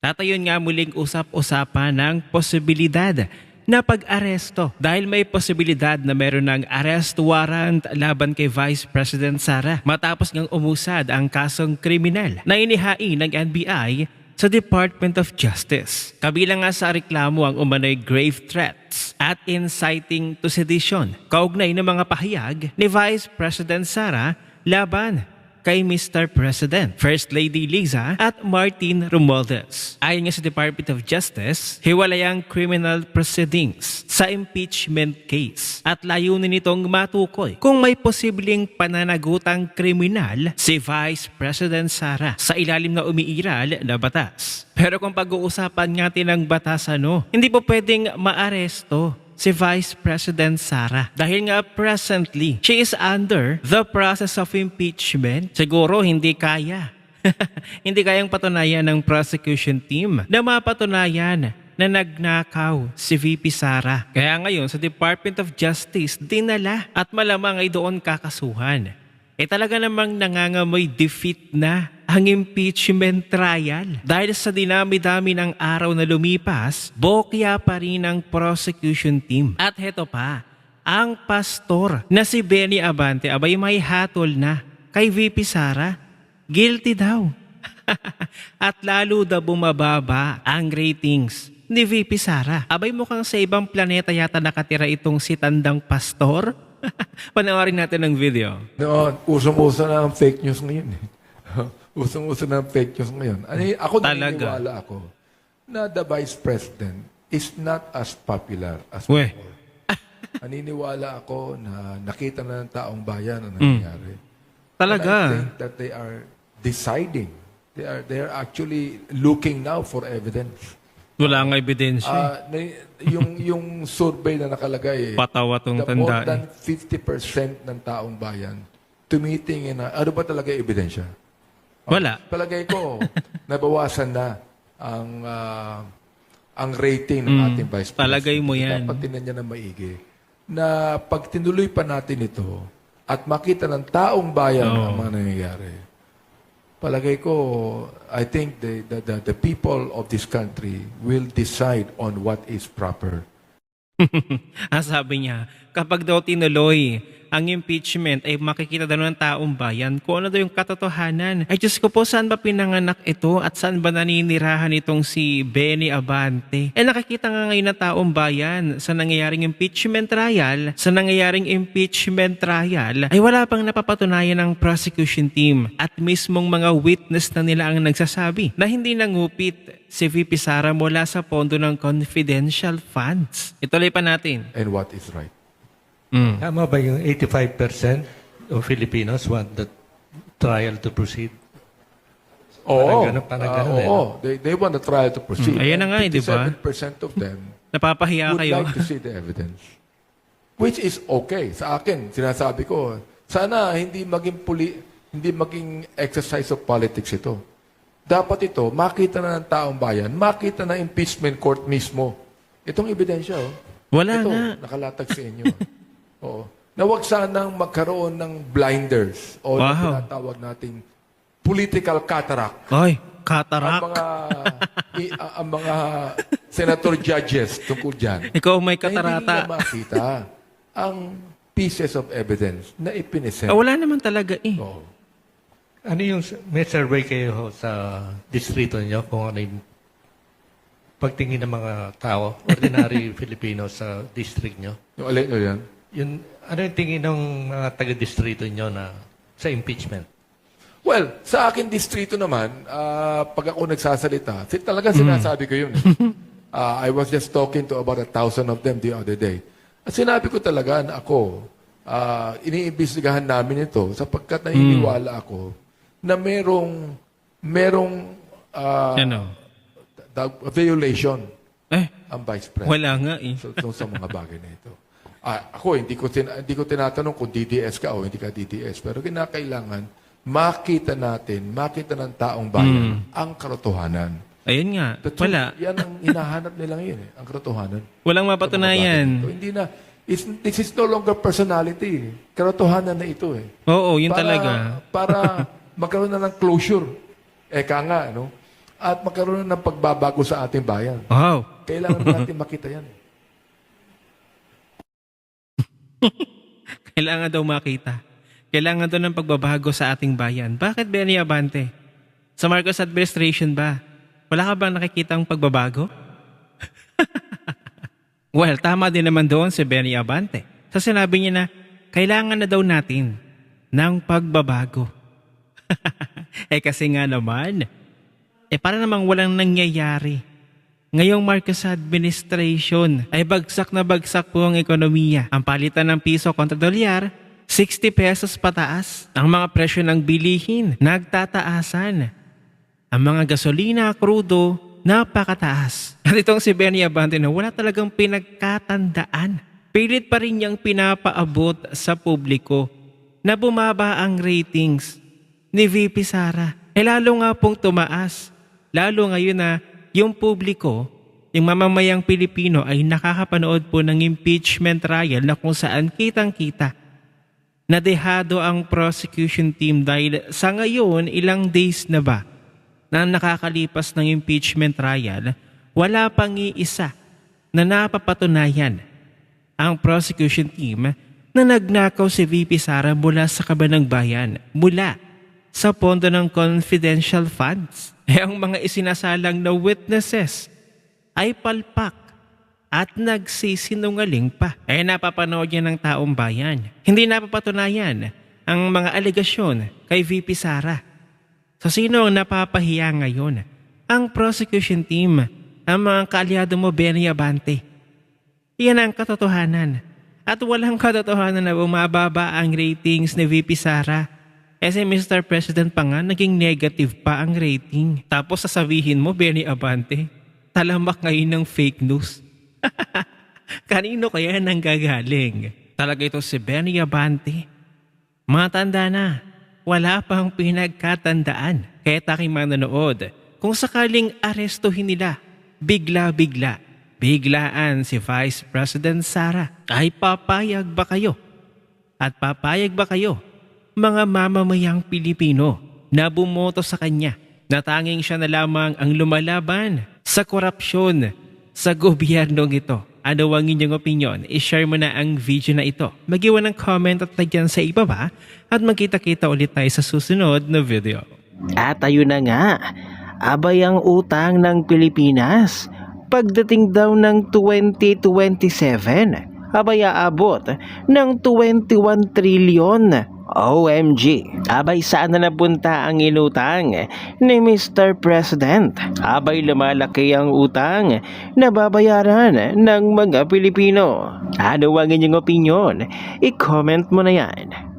Tatayon nga muling usap-usapan ng posibilidad na pag-aresto dahil may posibilidad na meron ng arrest warrant laban kay Vice President Sara matapos ngang umusad ang kasong kriminal na inihain ng NBI sa Department of Justice. Kabilang nga sa reklamo ang umano'y grave threats at inciting to sedition kaugnay ng mga pahayag ni Vice President Sara laban kay Mr. President, First Lady Liza at Martin Romualdez. Ayon nga sa Department of Justice, hiwalay ang criminal proceedings sa impeachment case at layunin nitong matukoy kung may posibleng pananagutang kriminal si Vice President Sara sa ilalim na umiiral na batas. Pero kung pag-uusapan natin ang batas hindi po pwedeng maaresto si Vice President Sara. Dahil nga presently, she is under the process of impeachment. Siguro hindi kaya. Hindi kayang patunayan ng prosecution team na mapatunayan na nagnakaw si VP Sara. Kaya ngayon sa Department of Justice, dinala at malamang ay doon kakasuhan. Talaga namang nangangamoy defeat na ang impeachment trial. Dahil sa dinami-dami ng araw na lumipas, bokya pa rin ang prosecution team. At heto pa, ang pastor na si Benny Abante abay may hatol na kay VP Sara. Guilty daw. At lalo daw bumababa ang ratings ni VP Sara. Abay mukhang sa ibang planeta yata nakatira itong si tandang pastor. Panoorin natin ang video. No, usong-uso na ang fake news ngayon. Usong-uso na ang fake news ngayon. Ako naniniwala ako na the Vice President is not as popular as before. Naniniwala ako na nakita na ng taong bayan ang nangyayari. Talaga? And I think that they are deciding. They are actually looking now for evidence. Wala nga ebidensya. Yung survey na nakalagay, Patawa tong more tanda. than 50% ng taong bayan tumitingin na, ano ba talaga ebidensya? Wala. Palagay ko, nabawasan na ang rating ng ating Vice President. Palagay mo yan. Dapat tinan niya na maigi. Na pag tinuloy pa natin ito at makita ng taong bayan ang mga nangyayari, palagay ko, I think the people of this country will decide on what is proper. Sabi niya, kapag daw tinuloy ang impeachment ay makikita daw ng taong bayan kung ano daw yung katotohanan. Ay Diyos ko po, saan ba pinanganak ito at saan ba naninirahan itong si Benny Abante? Nakikita nga ngayon ng taong bayan sa nangyayaring impeachment trial, ay wala pang napapatunayan ng prosecution team at mismong mga witness na nila ang nagsasabi na hindi nangupit si VP Sara mula sa pondo ng confidential funds. Ituloy pa natin. And what is right. Tama ba yung 85% of Filipinos want the trial to proceed? Oo. Parang ganun Oo. They want the trial to proceed. Ayan na nga, di ba? 57% of them Napapahiya would kayo. like to see the evidence. Which is okay. Sa akin, sinasabi ko, sana hindi maging exercise of politics ito. Dapat ito, makita na ng taong bayan, makita na impeachment court mismo. Itong ebidensya, Wala ito, nga. nakalatag sa inyo. Oo. Na huwag sanang magkaroon ng blinders o Wow. na tinatawag nating political cataract. Ay, Ang katarak. ang mga senator judges tungkol dyan. Ikaw may Na hindi katarata. nila makita ang pieces of evidence na ipinesent. Wala naman talaga eh. Oo. Ano yung, may survey kayo sa distrito niyo kung ano yung pagtingin ng mga tao, ordinary Filipino sa district niyo? Yung alin nyo yan? Ano yung tingin ng mga taga-distrito niyo na sa impeachment? Well, sa akin distrito naman, pag ako nagsasalita, talaga sinasabi ko yun. I was just talking to about 1,000 of them the other day. At sinabi ko talaga na ako, iniimbestigahan namin ito sapagkat naniniwala ako na merong violation ang Vice President. Wala nga eh. Sa mga bagay na ito. Ako, hindi ko tinatanong kung DDS ka o hindi ka DDS. Pero kinakailangan, makita ng taong bayan ang katotohanan. Ayun nga. The truth, Wala. yan ang hinahanap nila ngayon, ang katotohanan. Walang Sa mga bagay na mapatunayan. ito. Hindi na, this is no longer personality. Katotohanan na ito eh. Oo, yun talaga. Para magkaroon na ng closure. Eka nga, no? at magkaroon ng pagbabago sa ating bayan. Wow. Kailangan natin makita yan. Kailangan daw makita. Kailangan daw ng pagbabago sa ating bayan. Bakit, Benny Abante? Sa Marcos administration ba? Wala ka bang nakikitang pagbabago? Well, tama din naman doon si Benny Abante. Sa sinabi niya na, kailangan na daw natin ng pagbabago. Kasi nga naman, para namang walang nangyayari. Ngayong Marcos administration ay bagsak na bagsak po ang ekonomiya. Ang palitan ng piso kontra dolyar, 60 pesos pataas. Ang mga presyo ng bilihin, nagtataasan. Ang mga gasolina, krudo, napakataas. At itong si Benny Abante na wala talagang pinagkatandaan. Pilit pa rin niyang pinapaabot sa publiko na bumaba ang ratings ni VP Sara. Lalo nga pong tumaas. Lalo ngayon na yung publiko, yung mamamayang Pilipino ay nakakapanood po ng impeachment trial na kung saan kitang-kita na dehado ang prosecution team dahil sa ngayon ilang days na ba na nakakalipas ng impeachment trial, wala pang iisa na napapatunayan ang prosecution team na nagnakaw si VP Sara mula sa kabanang bayan, mula sa pondo ng confidential funds. Ang mga isinasalang na witnesses ay palpak at nagsisinungaling pa. Napapanood yan ng taong bayan. Hindi napapatunayan ang mga alegasyon kay VP Sara. So sino ang napapahiya ngayon? Ang prosecution team, ang mga kaalyado mo, Benny Abante. Yan ang katotohanan. At walang katotohanan na bumababa ang ratings ni VP Sara. Si Mr. President pa nga, naging negative pa ang rating. Tapos sasabihin mo, Benny Abante, talamak ngayon ng fake news. Kanino kaya nang gagaling? Talaga ito si Benny Abante. Matanda na, wala pang pinagkatandaan. Kaya taking manonood, kung sakaling arestuhin nila, biglaan si Vice President Sara, ay papayag ba kayo? At papayag ba kayo, mga mamamayang Pilipino na bumoto sa kanya na tanging siya na lamang ang lumalaban sa korupsyon sa gobyernong ito? Ano ang inyong opinion? I-share mo na ang video na ito. Mag-iwan ng comment at lagyan sa ibaba at magkita-kita ulit tayo sa susunod na video. At ayun na nga, abay ang utang ng Pilipinas. Pagdating daw ng 2027, abay aabot ng 21 trilyon. OMG, abay saan na napunta ang inutang ni Mr. President? Abay lumalaki ang utang na babayaran ng mga Pilipino. Ano ang inyong opinion? I-comment mo na yan.